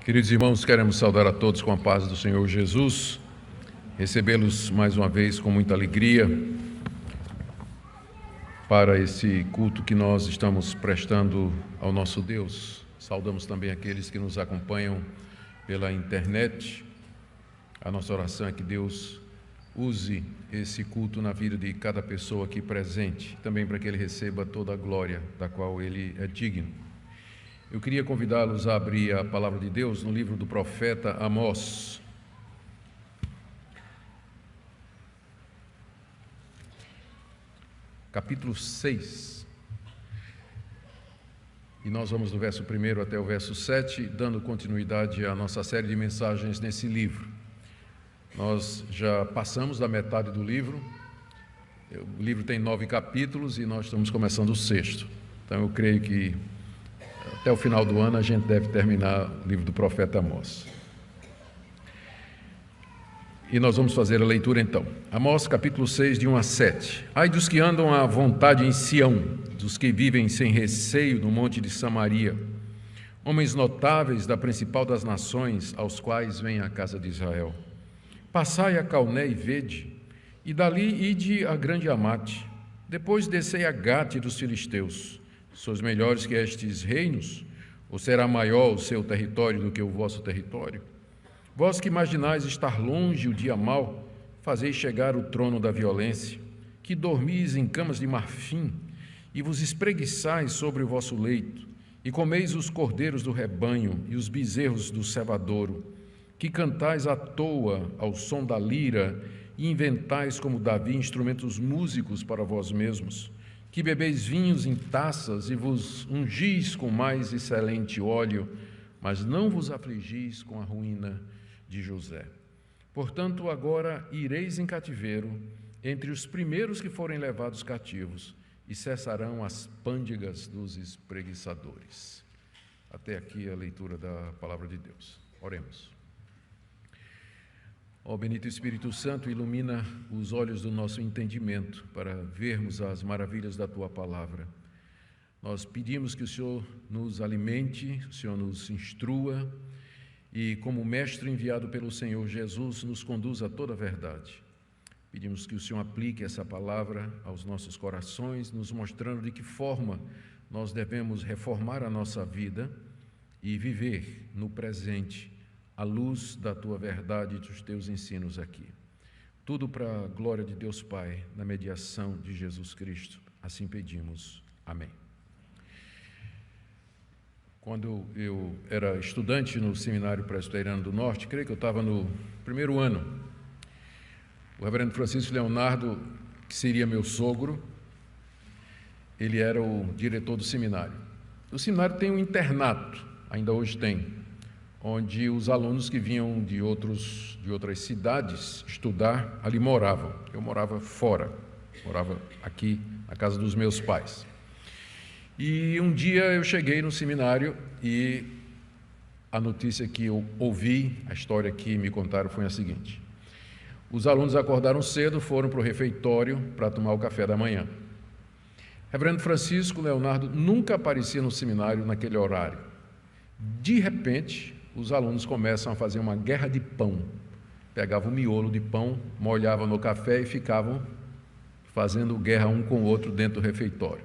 Queridos irmãos, queremos saudar a todos com a paz do Senhor Jesus, recebê-los mais uma vez com muita alegria para esse culto que nós estamos prestando ao nosso Deus. Saudamos também aqueles que nos acompanham pela internet. A nossa oração é que Deus use esse culto na vida de cada pessoa aqui presente, também para que Ele receba toda a glória da qual Ele é digno. Eu queria convidá-los a abrir a palavra de Deus no livro do profeta Amós. Capítulo 6. E nós vamos do verso 1 até o verso 7, dando continuidade à nossa série de mensagens nesse livro. Nós já passamos da metade do livro. O livro tem 9 capítulos e nós estamos começando o 6º. Então eu creio que até o final do ano a gente deve terminar o livro do profeta Amós. E nós vamos fazer a leitura então. Amós capítulo 6, de 1 a 7. Ai dos que andam à vontade em Sião, dos que vivem sem receio no monte de Samaria, homens notáveis da principal das nações, aos quais vem a casa de Israel. Passai a Calné e vede, e dali ide a grande Amate, depois descei a Gate dos filisteus. Sois melhores que estes reinos? Ou será maior o seu território do que o vosso território? Vós que imaginais estar longe o dia mau, fazeis chegar o trono da violência, que dormis em camas de marfim, e vos espreguiçais sobre o vosso leito, e comeis os cordeiros do rebanho e os bezerros do cevadouro, que cantais à toa ao som da lira, e inventais como Davi instrumentos músicos para vós mesmos, que bebeis vinhos em taças e vos ungis com mais excelente óleo, mas não vos afligis com a ruína de José. Portanto, agora ireis em cativeiro entre os primeiros que forem levados cativos, e cessarão as pândegas dos espreguiçadores. Até aqui a leitura da palavra de Deus. Oremos. Ó bendito Espírito Santo, ilumina os olhos do nosso entendimento para vermos as maravilhas da Tua palavra. Nós pedimos que o Senhor nos alimente, o Senhor nos instrua e, como mestre enviado pelo Senhor Jesus, nos conduza a toda a verdade. Pedimos que o Senhor aplique essa palavra aos nossos corações, nos mostrando de que forma nós devemos reformar a nossa vida e viver no presente, à luz da Tua verdade e dos Teus ensinos aqui. Tudo para a glória de Deus Pai, na mediação de Jesus Cristo. Assim pedimos. Amém. Quando eu era estudante no Seminário Presbiteriano do Norte, creio que eu estava no primeiro ano, o reverendo Francisco Leonardo, que seria meu sogro, ele era o diretor do seminário. O seminário tem um internato, ainda hoje tem, onde os alunos que vinham de outras cidades estudar, ali moravam. Eu morava fora, morava aqui na casa dos meus pais. E um dia eu cheguei no seminário e a notícia que eu ouvi, a história que me contaram foi a seguinte: os alunos acordaram cedo, foram para o refeitório para tomar o café da manhã. Reverendo Francisco Leonardo nunca aparecia no seminário naquele horário. De repente, os alunos começam a fazer uma guerra de pão. Pegavam o miolo de pão, molhavam no café e ficavam fazendo guerra um com o outro dentro do refeitório.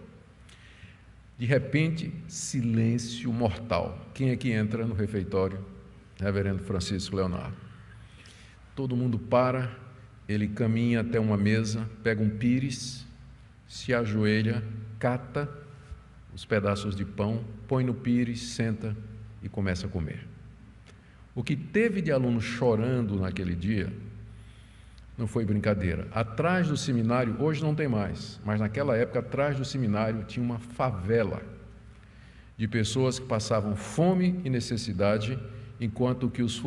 De repente, silêncio mortal. Quem é que entra no refeitório? Reverendo Francisco Leonardo. Todo mundo para, ele caminha até uma mesa, pega um pires, se ajoelha, cata os pedaços de pão, põe no pires, senta e começa a comer. O que teve de aluno chorando naquele dia não foi brincadeira. Atrás do seminário, hoje não tem mais, mas naquela época, atrás do seminário, tinha uma favela de pessoas que passavam fome e necessidade, enquanto que os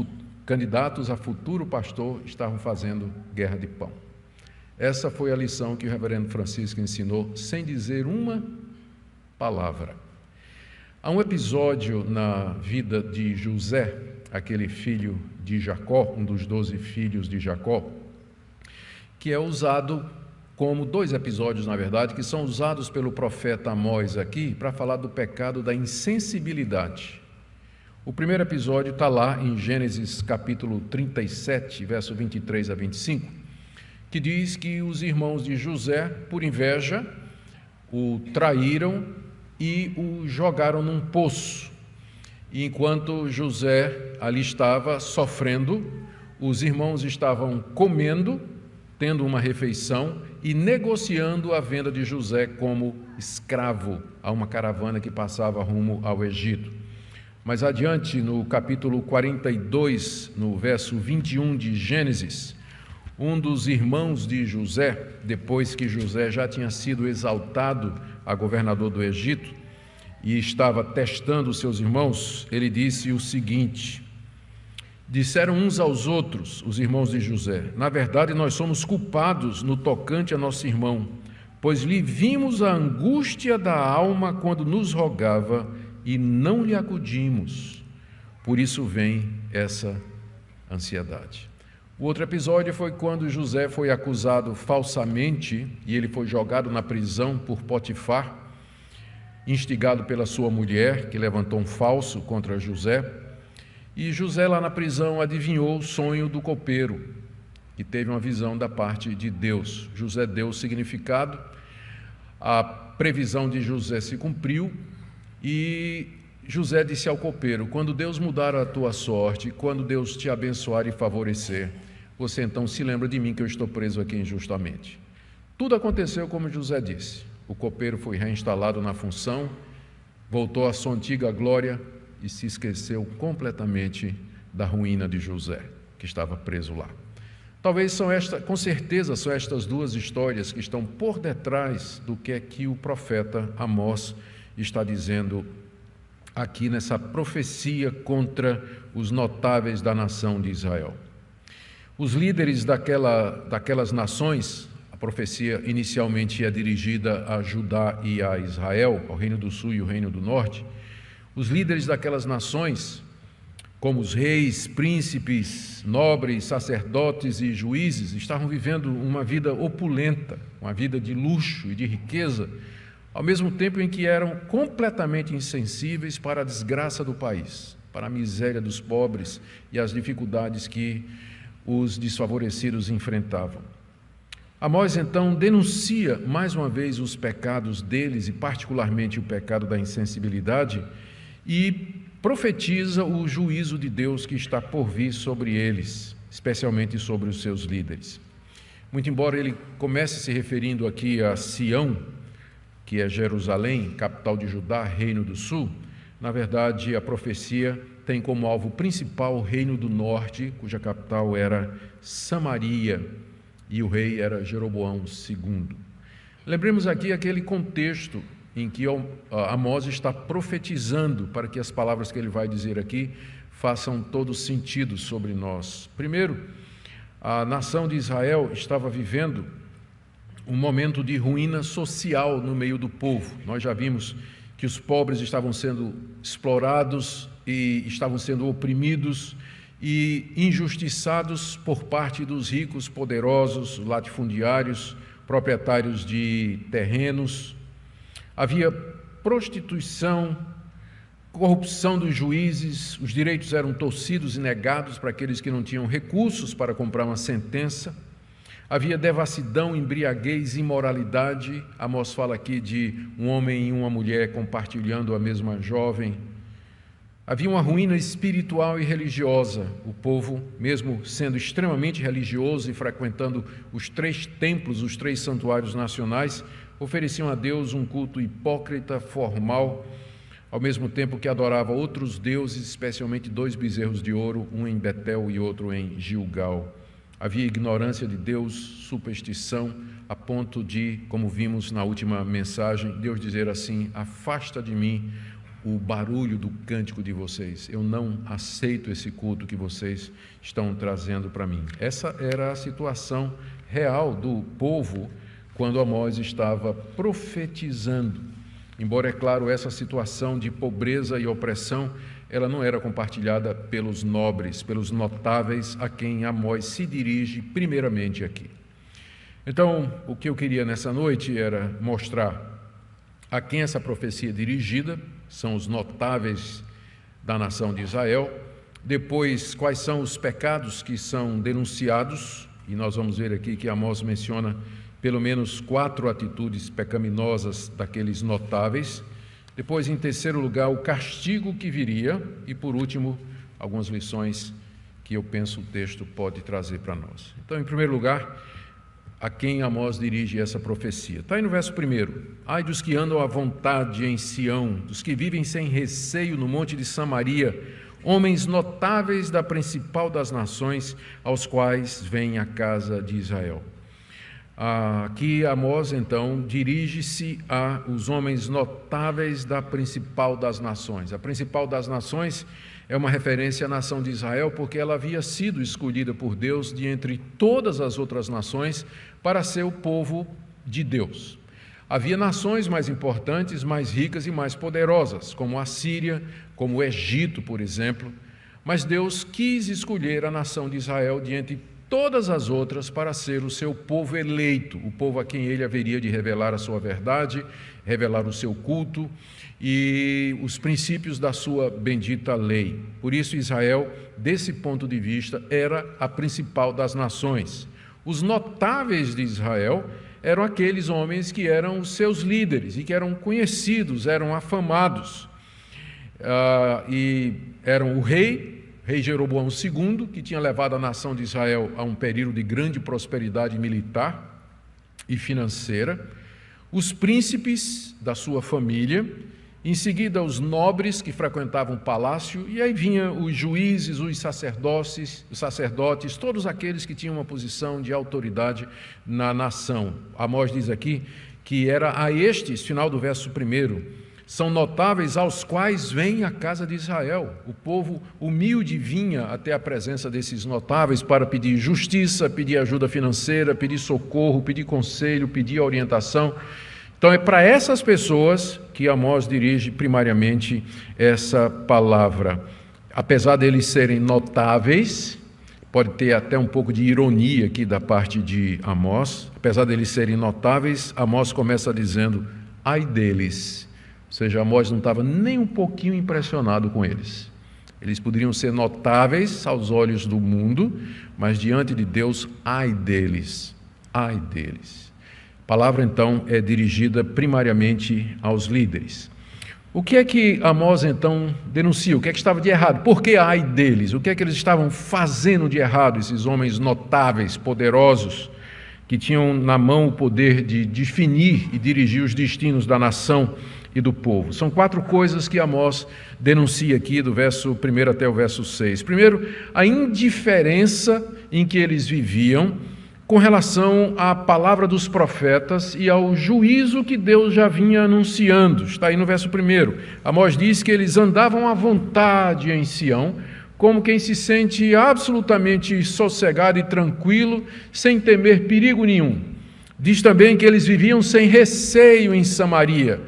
candidatos a futuro pastor estavam fazendo guerra de pão. Essa foi a lição que o reverendo Francisco ensinou, sem dizer uma palavra. Há um episódio na vida de José, aquele filho de Jacó, um dos 12 filhos de Jacó, que é usado como 2 episódios, na verdade, que são usados pelo profeta Amós aqui para falar do pecado da insensibilidade. O primeiro episódio está lá em Gênesis capítulo 37, verso 23 a 25, que diz que os irmãos de José, por inveja, o traíram e o jogaram num poço. E enquanto José ali estava sofrendo, os irmãos estavam comendo, tendo uma refeição e negociando a venda de José como escravo a uma caravana que passava rumo ao Egito. Mais adiante, no capítulo 42, no verso 21 de Gênesis, um dos irmãos de José, depois que José já tinha sido exaltado a governador do Egito e estava testando os seus irmãos, ele disse o seguinte: disseram uns aos outros, os irmãos de José, na verdade nós somos culpados no tocante a nosso irmão, pois lhe vimos a angústia da alma quando nos rogava e não lhe acudimos, por isso vem essa ansiedade. O outro episódio foi quando José foi acusado falsamente e ele foi jogado na prisão por Potifar, instigado pela sua mulher, que levantou um falso contra José. E José lá na prisão adivinhou o sonho do copeiro e teve uma visão da parte de Deus. José deu o significado, a previsão de José se cumpriu e José disse ao copeiro: quando Deus mudar a tua sorte, quando Deus te abençoar e favorecer, você então se lembra de mim que eu estou preso aqui injustamente. Tudo aconteceu como José disse. O copeiro foi reinstalado na função, voltou à sua antiga glória e se esqueceu completamente da ruína de José, que estava preso lá. Talvez com certeza são estas duas histórias que estão por detrás do que é que o profeta Amós está dizendo aqui nessa profecia contra os notáveis da nação de Israel. Os líderes daquelas nações, a profecia inicialmente é dirigida a Judá e a Israel, ao Reino do Sul e o Reino do Norte. Os líderes daquelas nações, como os reis, príncipes, nobres, sacerdotes e juízes, estavam vivendo uma vida opulenta, uma vida de luxo e de riqueza, ao mesmo tempo em que eram completamente insensíveis para a desgraça do país, para a miséria dos pobres e as dificuldades que os desfavorecidos enfrentavam. Amós, então, denuncia mais uma vez os pecados deles, e particularmente o pecado da insensibilidade, e profetiza o juízo de Deus que está por vir sobre eles, especialmente sobre os seus líderes. Muito embora ele comece se referindo aqui a Sião, que é Jerusalém, capital de Judá, Reino do Sul, na verdade a profecia tem como alvo principal o Reino do Norte, cuja capital era Samaria, e o rei era Jeroboão II. Lembremos aqui aquele contexto em que Amós está profetizando, para que as palavras que ele vai dizer aqui façam todo sentido sobre nós. Primeiro, a nação de Israel estava vivendo um momento de ruína social no meio do povo. Nós já vimos que os pobres estavam sendo explorados e estavam sendo oprimidos e injustiçados por parte dos ricos, poderosos, latifundiários, proprietários de terrenos. Havia prostituição, corrupção dos juízes, os direitos eram torcidos e negados para aqueles que não tinham recursos para comprar uma sentença. Havia devassidão, embriaguez, imoralidade. Amós fala aqui de um homem e uma mulher compartilhando a mesma jovem. Havia uma ruína espiritual e religiosa. O povo, mesmo sendo extremamente religioso e frequentando os 3 templos, os 3 santuários nacionais, ofereciam a Deus um culto hipócrita, formal, ao mesmo tempo que adorava outros deuses, especialmente 2 bezerros de ouro, um em Betel e outro em Gilgal. Havia ignorância de Deus, superstição, a ponto de, como vimos na última mensagem, Deus dizer assim: afasta de mim o barulho do cântico de vocês, eu não aceito esse culto que vocês estão trazendo para mim. Essa era a situação real do povo quando Amós estava profetizando. Embora, é claro, essa situação de pobreza e opressão, ela não era compartilhada pelos nobres, pelos notáveis a quem Amós se dirige primeiramente aqui. Então, o que eu queria nessa noite era mostrar a quem essa profecia é dirigida, são os notáveis da nação de Israel. Depois, quais são os pecados que são denunciados, e nós vamos ver aqui que Amós menciona pelo menos 4 atitudes pecaminosas daqueles notáveis. Depois, em terceiro lugar, o castigo que viria, e por último, algumas lições que eu penso o texto pode trazer para nós. Então, em primeiro lugar, a quem Amós dirige essa profecia? Está aí no verso 1. Ai dos que andam à vontade em Sião, dos que vivem sem receio no monte de Samaria, homens notáveis da principal das nações, aos quais vem a casa de Israel. Aqui Amós, então, dirige-se aos homens notáveis da principal das nações. A principal das nações é uma referência à nação de Israel, porque ela havia sido escolhida por Deus de entre todas as outras nações para ser o povo de Deus. Havia nações mais importantes, mais ricas e mais poderosas, como a Síria, como o Egito, por exemplo, mas Deus quis escolher a nação de Israel de entre todas as outras para ser o seu povo eleito, o povo a quem ele haveria de revelar a sua verdade, revelar o seu culto e os princípios da sua bendita lei. Por isso Israel, desse ponto de vista, era a principal das nações. Os notáveis de Israel eram aqueles homens que eram os seus líderes e que eram conhecidos, eram afamados. E eram o rei Jeroboão II, que tinha levado a nação de Israel a um período de grande prosperidade militar e financeira, os príncipes da sua família, em seguida os nobres que frequentavam o palácio, e aí vinham os juízes, os sacerdotes, todos aqueles que tinham uma posição de autoridade na nação. Amós diz aqui que era a estes, final do verso 1, são notáveis aos quais vem a casa de Israel. O povo humilde vinha até a presença desses notáveis para pedir justiça, pedir ajuda financeira, pedir socorro, pedir conselho, pedir orientação. Então é para essas pessoas que Amós dirige primariamente essa palavra. Apesar deles serem notáveis, pode ter até um pouco de ironia aqui da parte de Amós, apesar deles serem notáveis, Amós começa dizendo, ai deles. Ou seja, Amós não estava nem um pouquinho impressionado com eles. Eles poderiam ser notáveis aos olhos do mundo, mas diante de Deus, ai deles, ai deles. A palavra, então, é dirigida primariamente aos líderes. O que é que Amós, então, denuncia? O que é que estava de errado? Por que ai deles? O que é que eles estavam fazendo de errado, esses homens notáveis, poderosos, que tinham na mão o poder de definir e dirigir os destinos da nação e do povo? São 4 coisas que Amós denuncia aqui, do verso 1 até o verso 6. Primeiro, a indiferença em que eles viviam com relação à palavra dos profetas e ao juízo que Deus já vinha anunciando. Está aí no verso 1. Amós diz que eles andavam à vontade em Sião, como quem se sente absolutamente sossegado e tranquilo, sem temer perigo nenhum. Diz também que eles viviam sem receio em Samaria.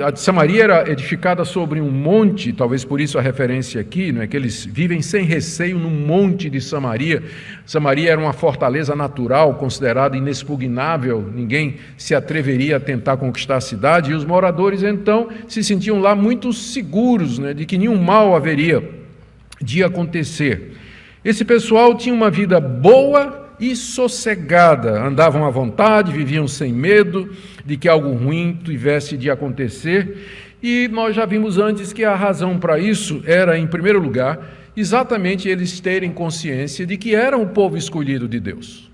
A Samaria era edificada sobre um monte, talvez por isso a referência aqui, não é que eles vivem sem receio no monte de Samaria. Samaria era uma fortaleza natural, considerada inexpugnável, ninguém se atreveria a tentar conquistar a cidade, e os moradores então se sentiam lá muito seguros, né, de que nenhum mal haveria de acontecer. Esse pessoal tinha uma vida boa e sossegada, andavam à vontade, viviam sem medo de que algo ruim tivesse de acontecer, e nós já vimos antes que a razão para isso era, em primeiro lugar, exatamente eles terem consciência de que eram o povo escolhido de Deus.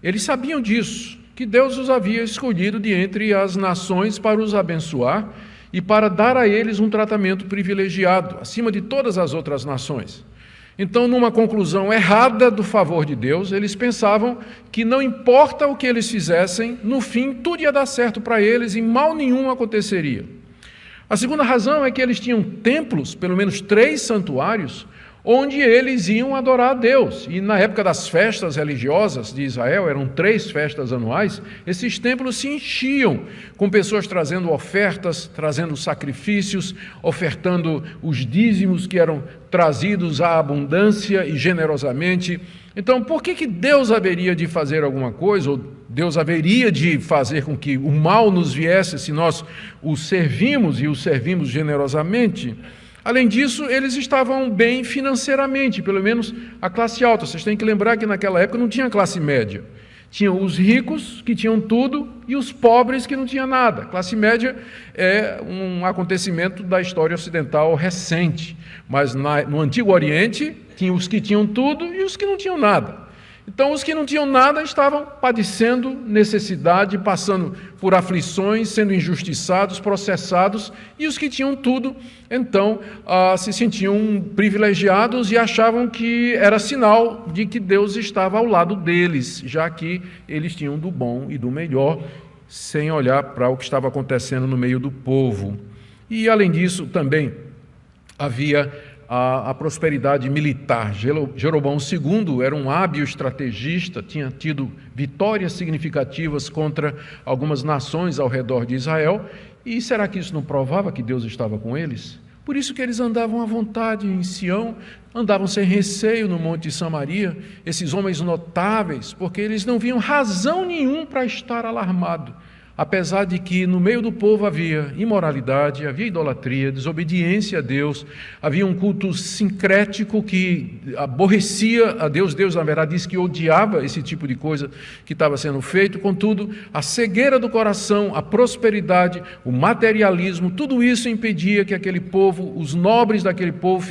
Eles sabiam disso, que Deus os havia escolhido de entre as nações para os abençoar e para dar a eles um tratamento privilegiado, acima de todas as outras nações. Então, numa conclusão errada do favor de Deus, eles pensavam que não importa o que eles fizessem, no fim tudo ia dar certo para eles e mal nenhum aconteceria. A segunda razão é que eles tinham templos, pelo menos 3 santuários, onde eles iam adorar a Deus. E na época das festas religiosas de Israel, eram 3 festas anuais, esses templos se enchiam, com pessoas trazendo ofertas, trazendo sacrifícios, ofertando os dízimos que eram trazidos à abundância e generosamente. Então, por que Deus haveria de fazer alguma coisa, ou Deus haveria de fazer com que o mal nos viesse se nós o servimos e o servimos generosamente? Além disso, eles estavam bem financeiramente, pelo menos a classe alta. Vocês têm que lembrar que naquela época não tinha classe média. Tinham os ricos, que tinham tudo, e os pobres, que não tinham nada. A classe média é um acontecimento da história ocidental recente. Mas no Antigo Oriente, tinha os que tinham tudo e os que não tinham nada. Então, os que não tinham nada estavam padecendo necessidade, passando por aflições, sendo injustiçados, processados, e os que tinham tudo, então, se sentiam privilegiados e achavam que era sinal de que Deus estava ao lado deles, já que eles tinham do bom e do melhor, sem olhar para o que estava acontecendo no meio do povo. E, além disso, também havia a prosperidade militar. Jeroboão II era um hábil estrategista, tinha tido vitórias significativas contra algumas nações ao redor de Israel, e será que isso não provava que Deus estava com eles? Por isso que eles andavam à vontade em Sião, andavam sem receio no Monte de Samaria, esses homens notáveis, porque eles não viam razão nenhuma para estar alarmado. Apesar de que no meio do povo havia imoralidade, havia idolatria, desobediência a Deus, havia um culto sincrético que aborrecia a Deus. Deus, na verdade, disse que odiava esse tipo de coisa que estava sendo feito. Contudo, a cegueira do coração, a prosperidade, o materialismo, tudo isso impedia que aquele povo, os nobres daquele povo,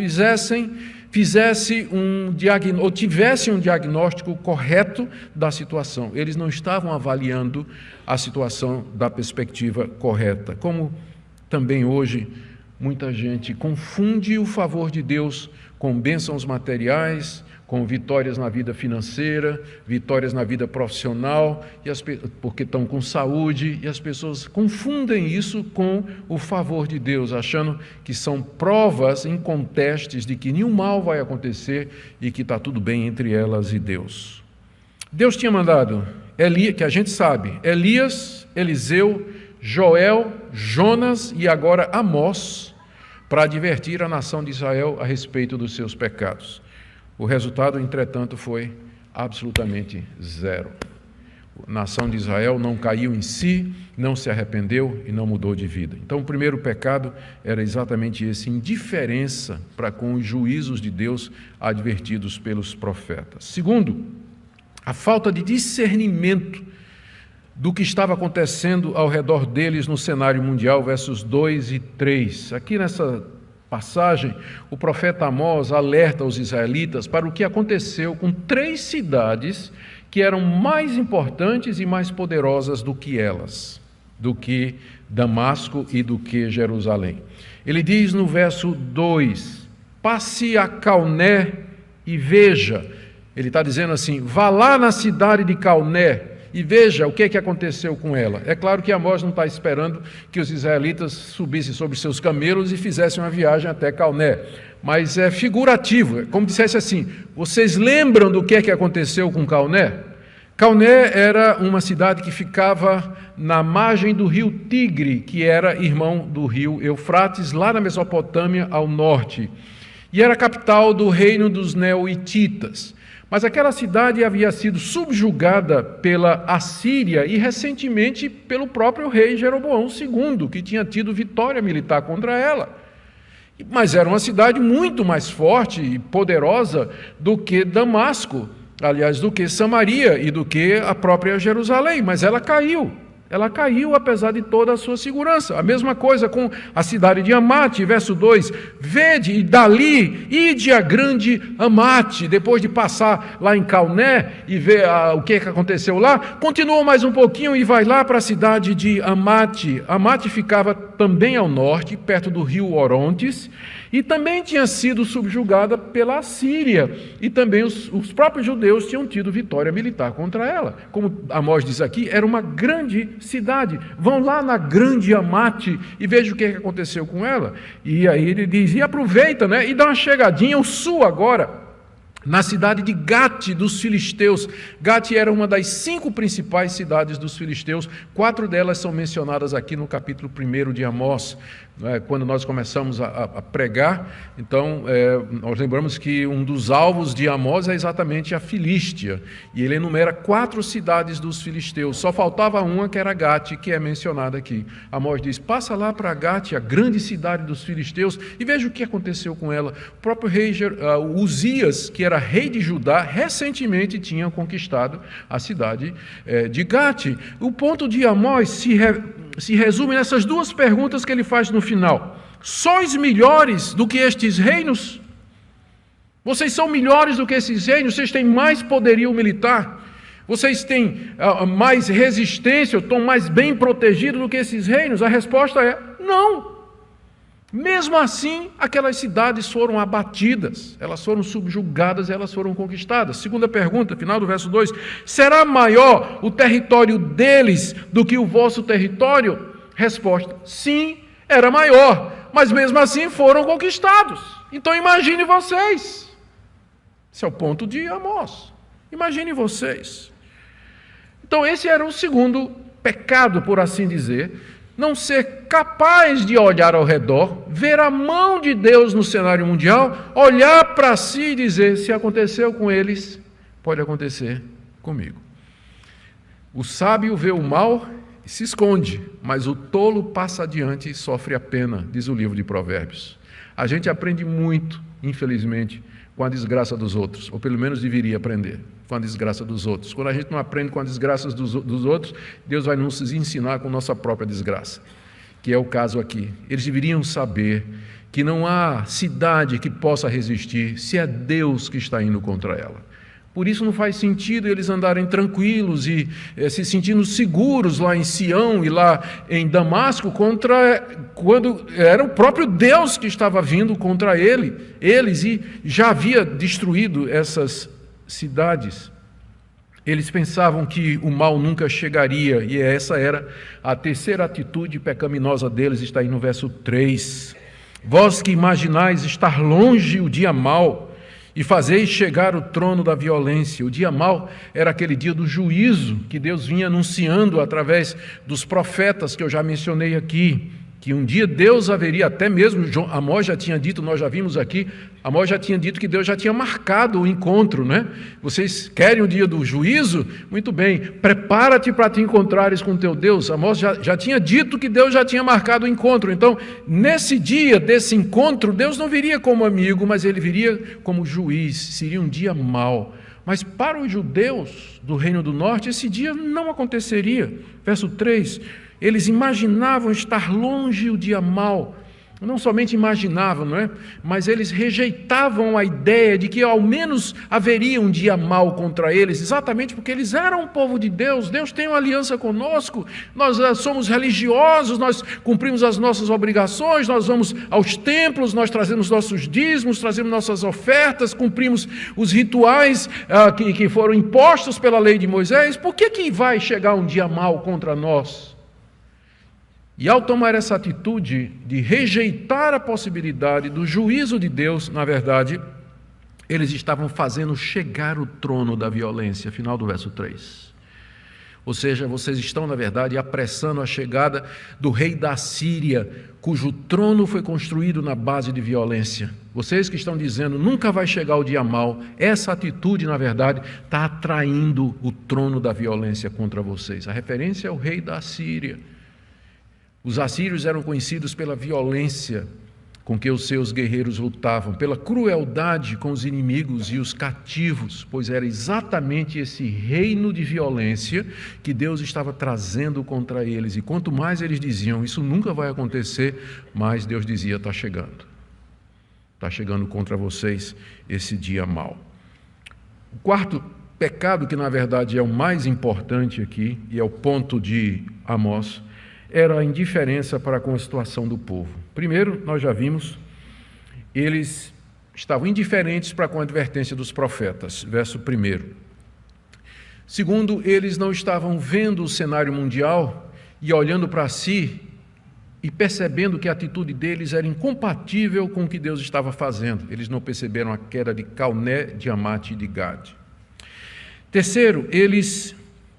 tivesse um diagnóstico correto da situação. Eles não estavam avaliando a situação da perspectiva correta. Como também hoje muita gente confunde o favor de Deus com bênçãos materiais, com vitórias na vida financeira, vitórias na vida profissional, porque estão com saúde, e as pessoas confundem isso com o favor de Deus, achando que são provas incontestes de que nenhum mal vai acontecer e que está tudo bem entre elas e Deus. Deus tinha mandado, que a gente sabe, Elias, Eliseu, Joel, Jonas e agora Amós, para advertir a nação de Israel a respeito dos seus pecados. O resultado, entretanto, foi absolutamente zero. A nação de Israel não caiu em si, não se arrependeu e não mudou de vida. Então, o primeiro pecado era exatamente esse, indiferença para com os juízos de Deus advertidos pelos profetas. Segundo, a falta de discernimento do que estava acontecendo ao redor deles no cenário mundial, versos 2 e 3. Aqui nessa passagem, o profeta Amós alerta os israelitas para o que aconteceu com 3 cidades que eram mais importantes e mais poderosas do que elas, do que Damasco e do que Jerusalém. Ele diz no verso 2, passe a Calné e veja. Ele está dizendo assim, vá lá na cidade de Calné e veja o que aconteceu com ela. É claro que Amós não está esperando que os israelitas subissem sobre seus camelos e fizessem uma viagem até Calné, mas é figurativo, é como dissesse assim, vocês lembram do que aconteceu com Calné? Calné era uma cidade que ficava na margem do rio Tigre, que era irmão do rio Eufrates, lá na Mesopotâmia, ao norte, e era a capital do reino dos Neoititas. Mas aquela cidade havia sido subjugada pela Assíria e recentemente pelo próprio rei Jeroboão II, que tinha tido vitória militar contra ela. Mas era uma cidade muito mais forte e poderosa do que Damasco, aliás, do que Samaria e do que a própria Jerusalém, mas ela caiu. Ela caiu apesar de toda a sua segurança. A mesma coisa com a cidade de Amate, verso 2. Vede, e dali, ide a grande Amate. Depois de passar lá em Calné e ver o que aconteceu lá, continua mais um pouquinho e vai lá para a cidade de Amate. Amate ficava também ao norte, perto do rio Orontes, e também tinha sido subjugada pela Assíria, e também os próprios judeus tinham tido vitória militar contra ela. Como Amós diz aqui, era uma grande cidade. Vão lá na grande Amate e vejam o que aconteceu com ela. E aí ele diz, e aproveita, e dá uma chegadinha ao sul agora. na cidade de Gate dos filisteus. Gate era uma das 5 principais cidades dos filisteus, 4 delas são mencionadas aqui no capítulo 1 de Amós. Quando nós começamos a pregar, então nós lembramos que um dos alvos de Amós é exatamente a Filístia, e ele enumera 4 cidades dos filisteus, só faltava uma que era Gate, que é mencionada aqui. Amós diz: passa lá para Gate, a grande cidade dos filisteus, e veja o que aconteceu com ela. O próprio rei Uzias, que era rei de Judá, recentemente tinha conquistado a cidade de Gate. O ponto de Amós se resume nessas 2 perguntas que ele faz no final. Sois melhores do que estes reinos? Vocês são melhores do que esses reinos? Vocês têm mais poderio militar? Vocês têm mais resistência? Estão mais bem protegidos do que esses reinos? A resposta é não. Mesmo assim, aquelas cidades foram abatidas, elas foram subjugadas, elas foram conquistadas. Segunda pergunta, final do verso 2: será maior o território deles do que o vosso território? Resposta: sim, era maior, mas mesmo assim foram conquistados. Então imagine vocês. Esse é o ponto de Amós. Imagine vocês. Então esse era o segundo pecado, por assim dizer, não ser capaz de olhar ao redor, ver a mão de Deus no cenário mundial, olhar para si e dizer: se aconteceu com eles, pode acontecer comigo. O sábio vê o mal e se esconde, mas o tolo passa adiante e sofre a pena, diz o livro de Provérbios. A gente aprende muito, infelizmente, com a desgraça dos outros, ou pelo menos deveria aprender com a desgraça dos outros. Quando a gente não aprende com as desgraças dos outros, Deus vai nos ensinar com nossa própria desgraça, que é o caso aqui. Eles deveriam saber que não há cidade que possa resistir se é Deus que está indo contra ela. Por isso não faz sentido eles andarem tranquilos e se sentindo seguros lá em Sião e lá em Damasco, quando era o próprio Deus que estava vindo contra eles e já havia destruído essas cidades. Eles pensavam que o mal nunca chegaria, e essa era a terceira atitude pecaminosa deles, está aí no verso 3. Vós que imaginais estar longe o dia mau, e fazeis chegar o trono da violência. O dia mau era aquele dia do juízo que Deus vinha anunciando através dos profetas que eu já mencionei aqui, que um dia Deus haveria, até mesmo Amós já tinha dito, nós já vimos aqui, Amós já tinha dito que Deus já tinha marcado o encontro, né? Vocês querem o dia do juízo? Muito bem, prepara-te para te encontrares com teu Deus. Amós já tinha dito que Deus já tinha marcado o encontro. Então, nesse dia desse encontro, Deus não viria como amigo, mas ele viria como juiz. Seria um dia mau. Mas para os judeus do Reino do Norte, esse dia não aconteceria. Verso 3, eles imaginavam estar longe o dia mau. Não somente imaginavam, não é? Mas eles rejeitavam a ideia de que ao menos haveria um dia mau contra eles, exatamente porque eles eram um povo de Deus. Deus tem uma aliança conosco, nós somos religiosos, nós cumprimos as nossas obrigações, nós vamos aos templos, nós trazemos nossos dízimos, trazemos nossas ofertas, cumprimos os rituais que foram impostos pela lei de Moisés. Por que vai chegar um dia mau contra nós? E ao tomar essa atitude de rejeitar a possibilidade do juízo de Deus, na verdade, eles estavam fazendo chegar o trono da violência, final do verso 3. Ou seja, vocês estão, na verdade, apressando a chegada do rei da Síria, cujo trono foi construído na base de violência. Vocês que estão dizendo, nunca vai chegar o dia mau, essa atitude, na verdade, está atraindo o trono da violência contra vocês. A referência é o rei da Síria. Os assírios eram conhecidos pela violência com que os seus guerreiros lutavam, pela crueldade com os inimigos e os cativos, pois era exatamente esse reino de violência que Deus estava trazendo contra eles. E quanto mais eles diziam, isso nunca vai acontecer, mais Deus dizia, está chegando. Está chegando contra vocês esse dia mau. O quarto pecado, que na verdade é o mais importante aqui, e é o ponto de Amós, era a indiferença para com a situação do povo. Primeiro, nós já vimos, eles estavam indiferentes para com a advertência dos profetas, verso 1. Segundo, eles não estavam vendo o cenário mundial e olhando para si, e percebendo que a atitude deles era incompatível com o que Deus estava fazendo. Eles não perceberam a queda de Calné, de Amate e de Gade. Terceiro, eles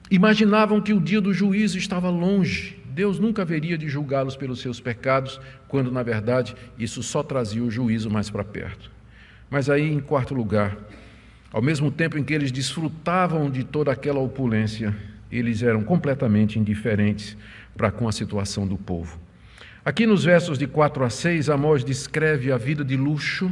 imaginavam que o dia do juízo estava longe. Deus nunca haveria de julgá-los pelos seus pecados, quando, na verdade, isso só trazia o juízo mais para perto. Mas aí, em quarto lugar, ao mesmo tempo em que eles desfrutavam de toda aquela opulência, eles eram completamente indiferentes para com a situação do povo. Aqui nos versos de 4 a 6, Amós descreve a vida de luxo,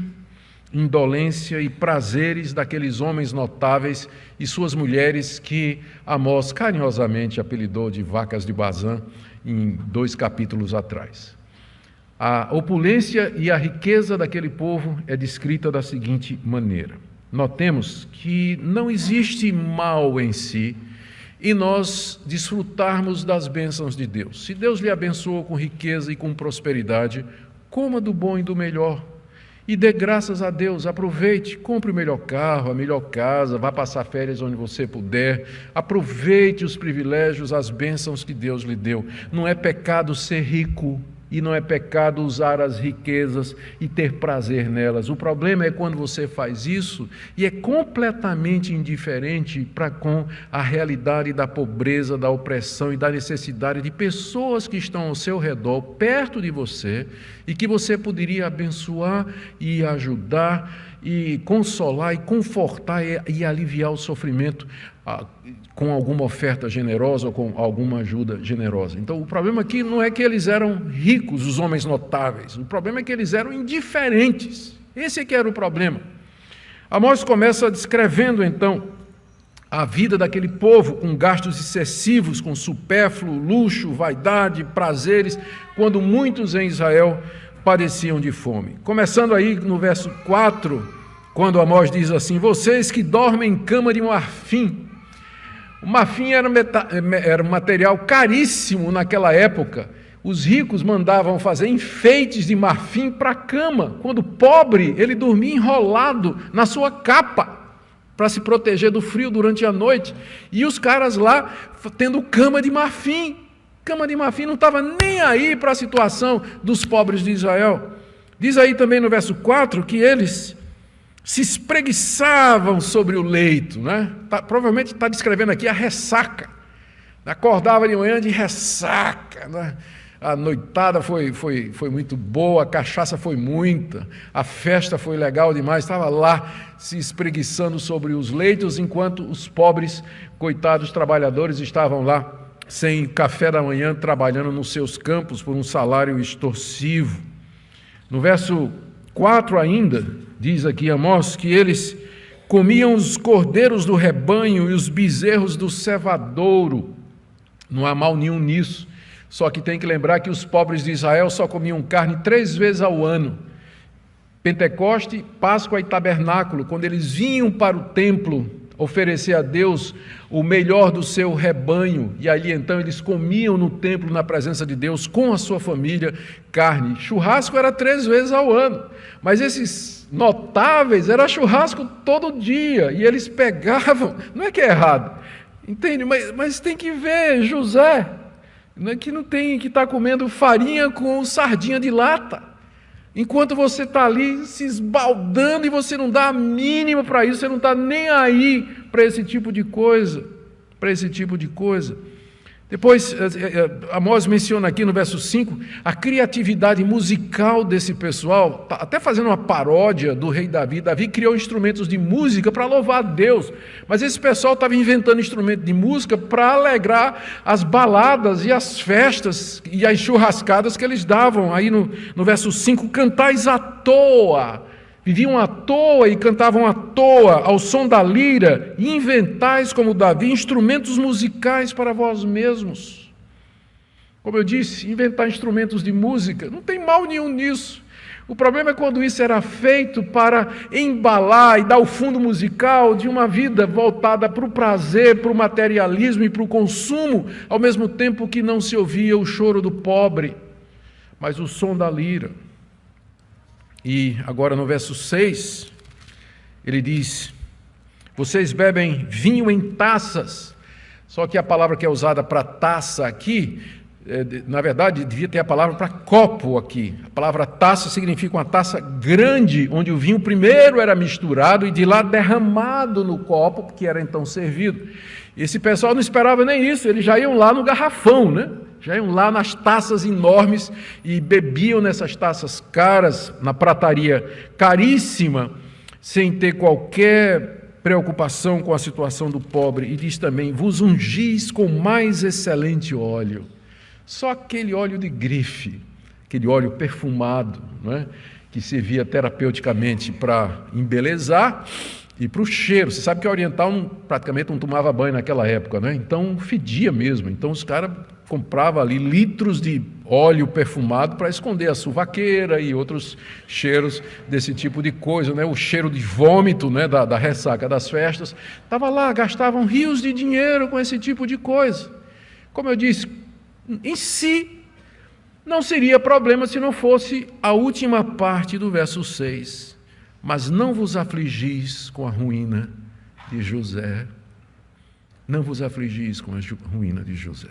indolência e prazeres daqueles homens notáveis e suas mulheres que Amós carinhosamente apelidou de vacas de Bazã em 2 capítulos atrás. A opulência e a riqueza daquele povo é descrita da seguinte maneira. Notemos que não existe mal em si e nós desfrutarmos das bênçãos de Deus. Se Deus lhe abençoou com riqueza e com prosperidade, coma do bom e do melhor. E dê graças a Deus, aproveite, compre o melhor carro, a melhor casa, vá passar férias onde você puder, aproveite os privilégios, as bênçãos que Deus lhe deu. Não é pecado ser rico e não é pecado usar as riquezas e ter prazer nelas. O problema é quando você faz isso e é completamente indiferente para com a realidade da pobreza, da opressão e da necessidade de pessoas que estão ao seu redor, perto de você, e que você poderia abençoar e ajudar e consolar e confortar e aliviar o sofrimento com alguma oferta generosa ou com alguma ajuda generosa. Então, o problema aqui não é que eles eram ricos, os homens notáveis. O problema é que eles eram indiferentes. Esse é que era o problema. Amós começa descrevendo, então, a vida daquele povo com gastos excessivos, com supérfluo, luxo, vaidade, prazeres, quando muitos em Israel padeciam de fome. Começando aí no verso 4, quando Amós diz assim: vocês que dormem em cama de marfim. O marfim era um material caríssimo naquela época. Os ricos mandavam fazer enfeites de marfim para a cama. Quando pobre, ele dormia enrolado na sua capa para se proteger do frio durante a noite. E os caras lá tendo cama de marfim. Cama de marfim não estava nem aí para a situação dos pobres de Israel. Diz aí também no verso 4 que eles se espreguiçavam sobre o leito, né? Provavelmente está descrevendo aqui a ressaca. Acordava de manhã de ressaca, né? A noitada foi muito boa, a cachaça foi muita, a festa foi legal demais, estava lá se espreguiçando sobre os leitos, enquanto os pobres, coitados trabalhadores, estavam lá sem café da manhã, trabalhando nos seus campos por um salário extorsivo. No verso 4 ainda, diz aqui Amós, que eles comiam os cordeiros do rebanho e os bezerros do cevadouro. Não há mal nenhum nisso, só que tem que lembrar que os pobres de Israel só comiam carne 3 vezes ao ano. Pentecoste, Páscoa e Tabernáculo, quando eles vinham para o templo oferecer a Deus o melhor do seu rebanho, e ali então eles comiam no templo, na presença de Deus, com a sua família, carne. Churrasco era 3 vezes ao ano, mas esses notáveis era churrasco todo dia, e eles pegavam, não é que é errado, entende? Mas tem que ver José, que não tem que estar comendo farinha com sardinha de lata, enquanto você está ali se esbaldando e você não dá a mínima para isso, você não está nem aí para esse tipo de coisa, Depois, Amós menciona aqui no verso 5, a criatividade musical desse pessoal, até fazendo uma paródia do rei Davi. Davi criou instrumentos de música para louvar a Deus, mas esse pessoal estava inventando instrumento de música para alegrar as baladas e as festas e as churrascadas que eles davam. Aí no verso 5, cantais à toa, viviam à toa e cantavam à toa, ao som da lira, e inventais como Davi instrumentos musicais para vós mesmos. Como eu disse, inventar instrumentos de música, não tem mal nenhum nisso. O problema é quando isso era feito para embalar e dar o fundo musical de uma vida voltada para o prazer, para o materialismo e para o consumo, ao mesmo tempo que não se ouvia o choro do pobre, mas o som da lira. E agora no verso 6, ele diz: vocês bebem vinho em taças, só que a palavra que é usada para taça aqui Na verdade, devia ter a palavra para copo aqui. A palavra taça significa uma taça grande, onde o vinho primeiro era misturado e de lá derramado no copo, que era então servido. Esse pessoal não esperava nem isso, eles já iam lá no garrafão, né? Já iam lá nas taças enormes e bebiam nessas taças caras, na prataria caríssima, sem ter qualquer preocupação com a situação do pobre. E diz também: vos ungis com mais excelente óleo. Só aquele óleo de grife, aquele óleo perfumado, não é? Que servia terapeuticamente para embelezar e para o cheiro. Você sabe que o oriental praticamente não tomava banho naquela época, né? Então fedia mesmo. Então os caras compravam ali litros de óleo perfumado para esconder a suvaqueira e outros cheiros desse tipo de coisa, né? O cheiro de vômito, né? da ressaca das festas. Estava lá, gastavam rios de dinheiro com esse tipo de coisa. Como eu disse, em si, não seria problema se não fosse a última parte do verso 6. Mas não vos afligis com a ruína de José. Não vos afligis com a ruína de José.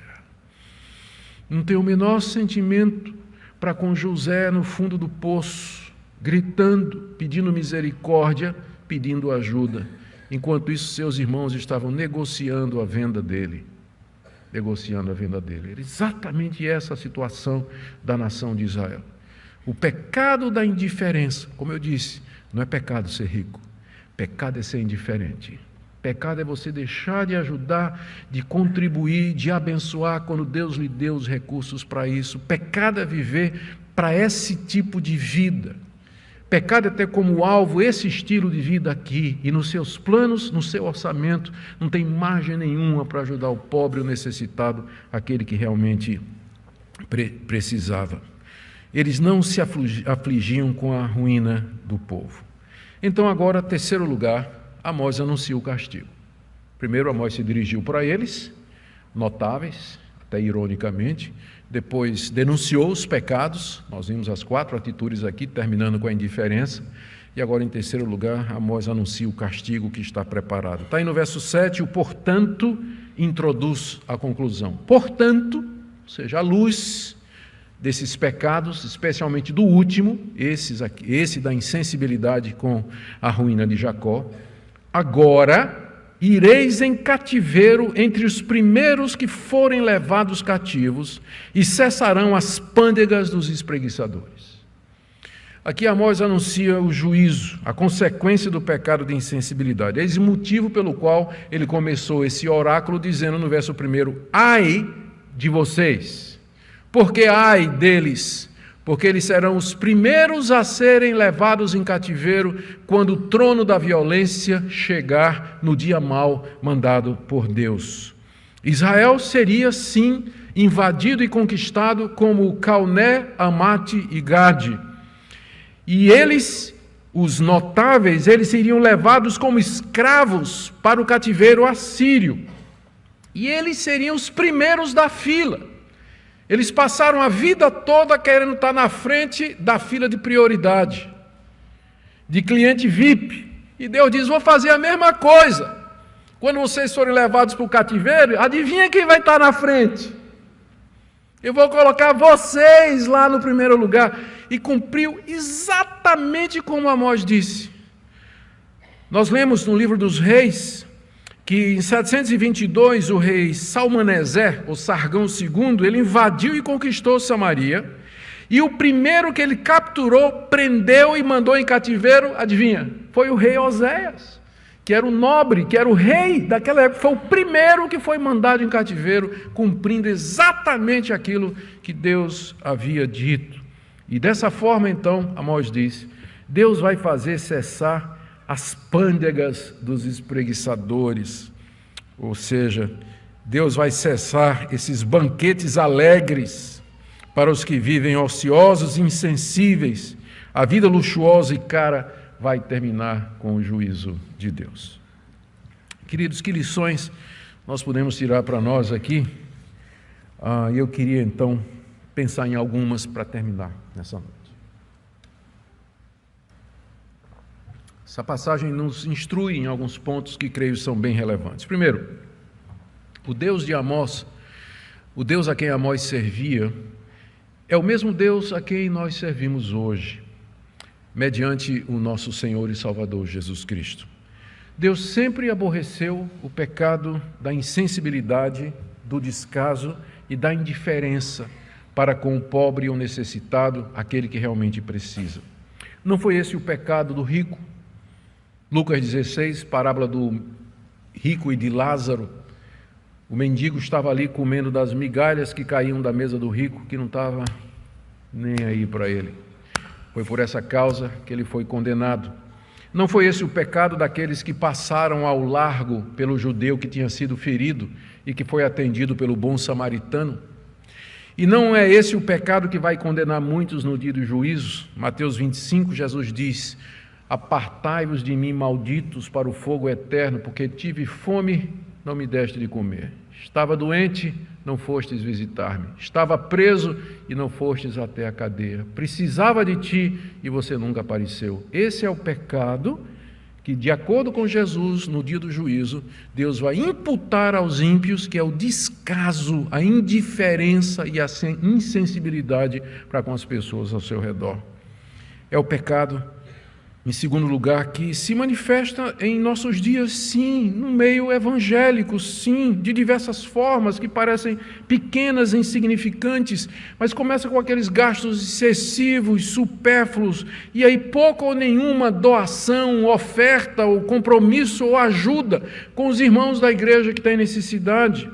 Não tem o menor sentimento para com José no fundo do poço, gritando, pedindo misericórdia, pedindo ajuda. Enquanto isso, seus irmãos estavam negociando a venda dele. Era exatamente essa a situação da nação de Israel. O pecado da indiferença, como eu disse, não é pecado ser rico, pecado é ser indiferente. Pecado é você deixar de ajudar, de contribuir, de abençoar quando Deus lhe deu os recursos para isso. Pecado é viver para esse tipo de vida. Pecado é ter como alvo esse estilo de vida aqui, e nos seus planos, no seu orçamento, não tem margem nenhuma para ajudar o pobre, o necessitado, aquele que realmente precisava. Eles não se afligiam com a ruína do povo. Então agora, terceiro lugar, Amós anuncia o castigo. Primeiro, Amós se dirigiu para eles, notáveis, até ironicamente. Depois denunciou os pecados, nós vimos as 4 atitudes aqui, terminando com a indiferença. E agora, em terceiro lugar, Amós anuncia o castigo que está preparado. Está aí no verso 7, o portanto introduz a conclusão. Portanto, ou seja, a luz desses pecados, especialmente do último, esse da insensibilidade com a ruína de Jacó, agora ireis em cativeiro entre os primeiros que forem levados cativos, e cessarão as pândegas dos espreguiçadores. Aqui Amós anuncia o juízo, a consequência do pecado de insensibilidade. Eis o motivo pelo qual ele começou esse oráculo dizendo no verso 1: ai de vocês, porque ai deles, porque eles serão os primeiros a serem levados em cativeiro quando o trono da violência chegar no dia mau mandado por Deus. Israel seria, sim, invadido e conquistado como Calné, Amate e Gade. E eles, os notáveis, eles seriam levados como escravos para o cativeiro assírio. E eles seriam os primeiros da fila. Eles passaram a vida toda querendo estar na frente da fila de prioridade, de cliente VIP. E Deus diz: vou fazer a mesma coisa. Quando vocês forem levados para o cativeiro, adivinha quem vai estar na frente? Eu vou colocar vocês lá no primeiro lugar. E cumpriu exatamente como Amós disse. Nós lemos no livro dos Reis que em 722 o rei Salmaneser, ou Sargão II, ele invadiu e conquistou Samaria, e o primeiro que ele capturou, prendeu e mandou em cativeiro, adivinha? Foi o rei Oséias, que era o nobre, que era o rei daquela época, foi o primeiro que foi mandado em cativeiro, cumprindo exatamente aquilo que Deus havia dito. E dessa forma, então, Amós diz, Deus vai fazer cessar as pândegas dos espreguiçadores, ou seja, Deus vai cessar esses banquetes alegres para os que vivem ociosos e insensíveis. A vida luxuosa e cara vai terminar com o juízo de Deus. Queridos, que lições nós podemos tirar para nós aqui? Eu queria então pensar em algumas para terminar nessa noite. Essa passagem nos instrui em alguns pontos que creio são bem relevantes. Primeiro, o Deus de Amós, O Deus a quem Amós servia é o mesmo Deus a quem nós servimos hoje, mediante o nosso Senhor e Salvador Jesus Cristo. Deus sempre aborreceu o pecado da insensibilidade, do descaso e da indiferença para com o pobre e o necessitado, aquele que realmente precisa. Não foi esse o pecado do rico? Lucas 16, parábola do rico e de Lázaro. O mendigo estava ali comendo das migalhas que caíam da mesa do rico, que não estava nem aí para ele. Foi por essa causa que ele foi condenado. Não foi esse o pecado daqueles que passaram ao largo pelo judeu que tinha sido ferido e que foi atendido pelo bom samaritano? E não é esse o pecado que vai condenar muitos no dia do juízo? Mateus 25, Jesus diz: apartai-vos de mim, malditos, para o fogo eterno, porque tive fome, não me deste de comer. Estava doente, não fostes visitar-me. Estava preso e não fostes até a cadeia. Precisava de ti e você nunca apareceu. Esse é o pecado que, de acordo com Jesus, no dia do juízo, Deus vai imputar aos ímpios, que é o descaso, a indiferença e a insensibilidade para com as pessoas ao seu redor. É o pecado, em segundo lugar, que se manifesta em nossos dias, sim, no meio evangélico, sim, de diversas formas, que parecem pequenas e insignificantes, mas começa com aqueles gastos excessivos, supérfluos, e aí pouca ou nenhuma doação, oferta, ou compromisso, ou ajuda com os irmãos da igreja que têm necessidade.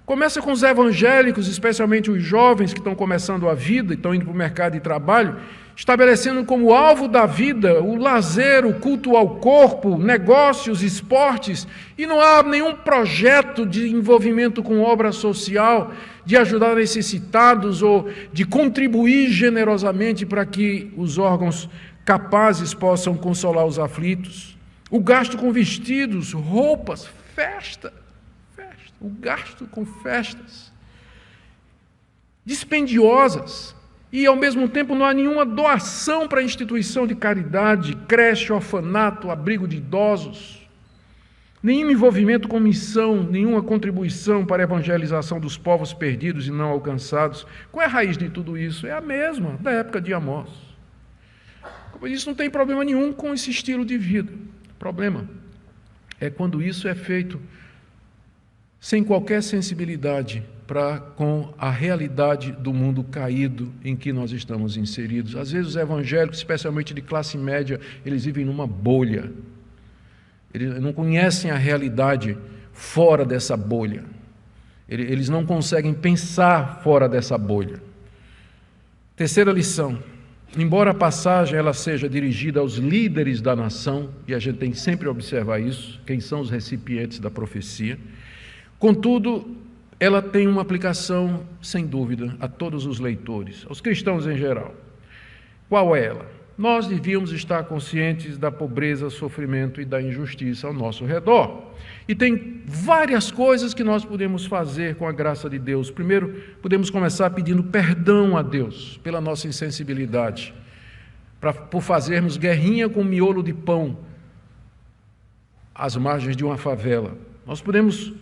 Começa com os evangélicos, especialmente os jovens que estão começando a vida, estão indo para o mercado de trabalho, estabelecendo como alvo da vida o lazer, o culto ao corpo, negócios, esportes, e não há nenhum projeto de envolvimento com obra social, de ajudar necessitados ou de contribuir generosamente para que os órgãos capazes possam consolar os aflitos. O gasto com vestidos, roupas, festa, o gasto com festas dispendiosas. E, ao mesmo tempo, não há nenhuma doação para a instituição de caridade, creche, orfanato, abrigo de idosos, nenhum envolvimento com missão, nenhuma contribuição para a evangelização dos povos perdidos e não alcançados. Qual é a raiz de tudo isso? É a mesma da época de Amós. Como eu disse, não tem problema nenhum com esse estilo de vida. O problema é quando isso é feito sem qualquer sensibilidade para com a realidade do mundo caído em que nós estamos inseridos. Às vezes os evangélicos, especialmente de classe média, eles vivem numa bolha. Eles não conhecem a realidade fora dessa bolha. Eles não conseguem pensar fora dessa bolha. Terceira lição. Embora a passagem ela seja dirigida aos líderes da nação, e a gente tem que sempre observar isso, quem são os recipientes da profecia, contudo, ela tem uma aplicação, sem dúvida, a todos os leitores, aos cristãos em geral. Qual é ela? Nós devíamos estar conscientes da pobreza, sofrimento e da injustiça ao nosso redor. E tem várias coisas que nós podemos fazer com a graça de Deus. Primeiro, podemos começar pedindo perdão a Deus pela nossa insensibilidade, por fazermos guerrinha com miolo de pão às margens de uma favela. Nós podemos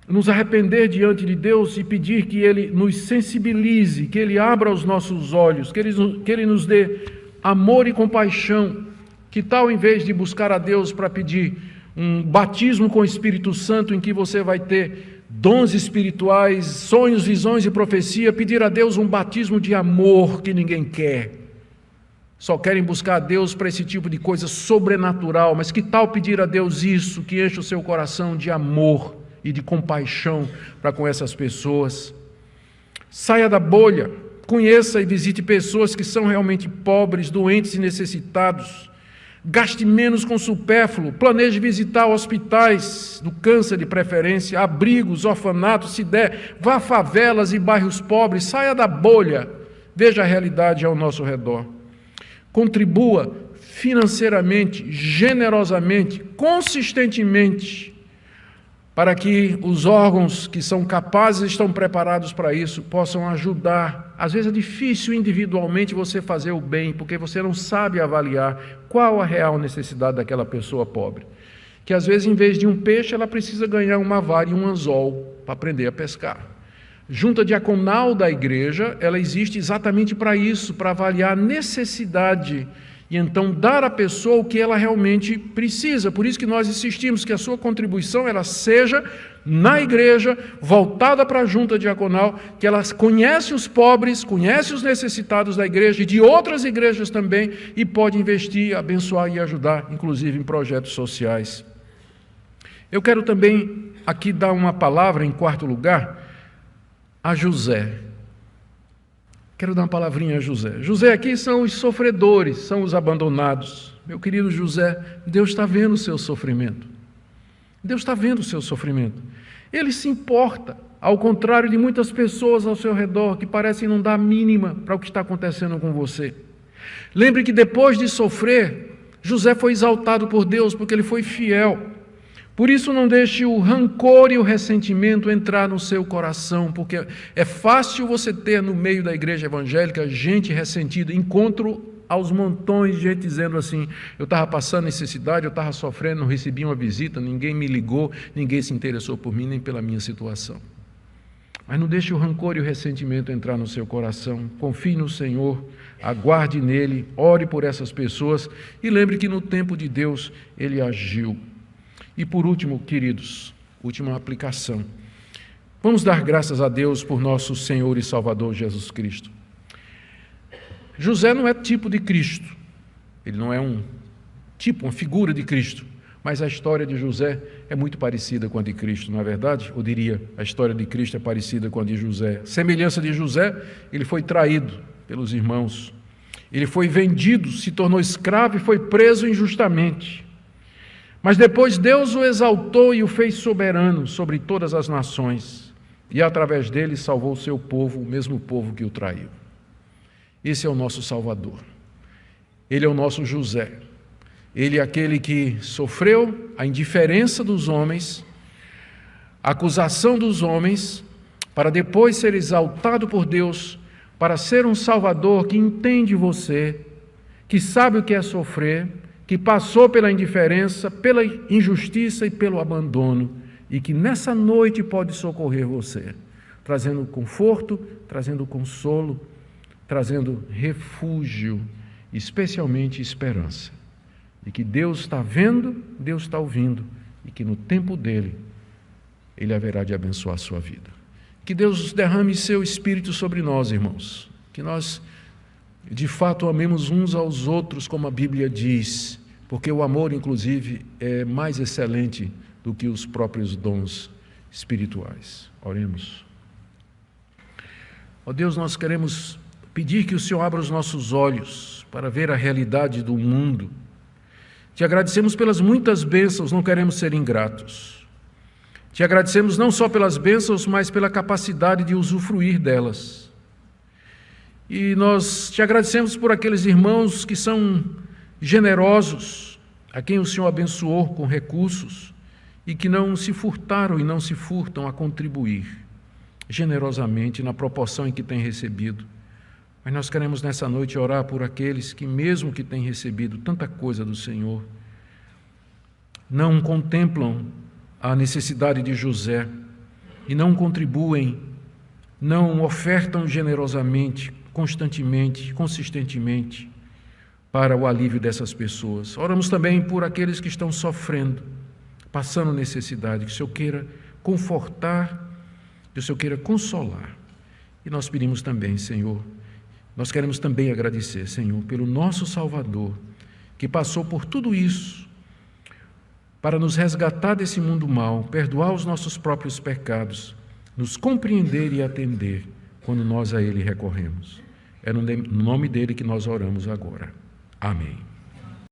nos arrepender diante de Deus e pedir que Ele nos sensibilize, que Ele abra os nossos olhos, que Ele nos dê amor e compaixão. Que tal, em vez de buscar a Deus para pedir um batismo com o Espírito Santo, em que você vai ter dons espirituais, sonhos, visões e profecia, pedir a Deus um batismo de amor que ninguém quer. Só querem buscar a Deus para esse tipo de coisa sobrenatural, mas que tal pedir a Deus isso, que enche o seu coração de amor e de compaixão para com essas pessoas? Saia da bolha, conheça e visite pessoas que são realmente pobres, doentes e necessitados. Gaste menos com supérfluo, planeje visitar hospitais do câncer de preferência, abrigos, orfanatos, se der, vá a favelas e bairros pobres, saia da bolha, veja a realidade ao nosso redor. Contribua financeiramente, generosamente, consistentemente, para que os órgãos que são capazes, estão preparados para isso, possam ajudar. Às vezes é difícil individualmente você fazer o bem, porque você não sabe avaliar qual a real necessidade daquela pessoa pobre. Que às vezes, em vez de um peixe, ela precisa ganhar uma vara e um anzol para aprender a pescar. junta diaconal da igreja, ela existe exatamente para isso, para avaliar a necessidade e então dar à pessoa o que ela realmente precisa. Por isso que nós insistimos que a sua contribuição ela seja na igreja, voltada para a junta diaconal, que ela conhece os pobres, conhece os necessitados da igreja e de outras igrejas também, e pode investir, abençoar e ajudar, inclusive em projetos sociais. Eu quero também aqui dar uma palavra, em quarto lugar, a José. Quero dar uma palavrinha a José. José aqui são os sofredores, são os abandonados. Meu querido José, Deus está vendo o seu sofrimento. Deus está vendo o seu sofrimento. Ele se importa, ao contrário de muitas pessoas ao seu redor que parecem não dar a mínima para o que está acontecendo com você. Lembre que depois de sofrer, José foi exaltado por Deus porque ele foi fiel. Por isso não deixe o rancor e o ressentimento entrar no seu coração, porque é fácil você ter no meio da igreja evangélica gente ressentida. Encontro aos montões de gente dizendo assim, eu estava passando necessidade, eu estava sofrendo, não recebi uma visita, ninguém me ligou, ninguém se interessou por mim nem pela minha situação. Mas não deixe o rancor e o ressentimento entrar no seu coração. Confie no Senhor, aguarde nele, ore por essas pessoas e lembre que no tempo de Deus ele agiu. E por último, queridos, última aplicação. Vamos dar graças a Deus por nosso Senhor e Salvador Jesus Cristo. José não é tipo de Cristo, ele não é um tipo, uma figura de Cristo, mas a história de José é muito parecida com a de Cristo, não é verdade? Eu diria, a história de Cristo é parecida com a de José. Semelhança de José, ele foi traído pelos irmãos, ele foi vendido, se tornou escravo e foi preso injustamente. Mas depois Deus o exaltou e o fez soberano sobre todas as nações, e através dele salvou o seu povo, o mesmo povo que o traiu. Esse é o nosso Salvador. Ele é o nosso José. Ele é aquele que sofreu a indiferença dos homens, a acusação dos homens, para depois ser exaltado por Deus, para ser um Salvador que entende você, que sabe o que é sofrer, que passou pela indiferença, pela injustiça e pelo abandono, e que nessa noite pode socorrer você, trazendo conforto, trazendo consolo, trazendo refúgio, especialmente esperança. E que Deus está vendo, Deus está ouvindo, e que no tempo dele, ele haverá de abençoar a sua vida. Que Deus derrame seu Espírito sobre nós, irmãos. Que nós, de fato, amemos uns aos outros, como a Bíblia diz, porque o amor, inclusive, é mais excelente do que os próprios dons espirituais. Oremos. Ó Deus, nós queremos pedir que o Senhor abra os nossos olhos para ver a realidade do mundo. Te agradecemos pelas muitas bênçãos, não queremos ser ingratos. Te agradecemos não só pelas bênçãos, mas pela capacidade de usufruir delas. E nós te agradecemos por aqueles irmãos que são generosos, a quem o Senhor abençoou com recursos e que não se furtaram e não se furtam a contribuir generosamente na proporção em que têm recebido. Mas nós queremos nessa noite orar por aqueles que, mesmo que têm recebido tanta coisa do Senhor, não contemplam a necessidade de José e não contribuem, não ofertam generosamente, constantemente, consistentemente para o alívio dessas pessoas. Oramos também por aqueles que estão sofrendo, passando necessidade, que o Senhor queira confortar, que o Senhor queira consolar. E nós pedimos também, Senhor, nós queremos também agradecer, Senhor, pelo nosso Salvador, que passou por tudo isso para nos resgatar desse mundo mau, perdoar os nossos próprios pecados, nos compreender e atender quando nós a Ele recorremos. É no nome dele que nós oramos agora. Amém.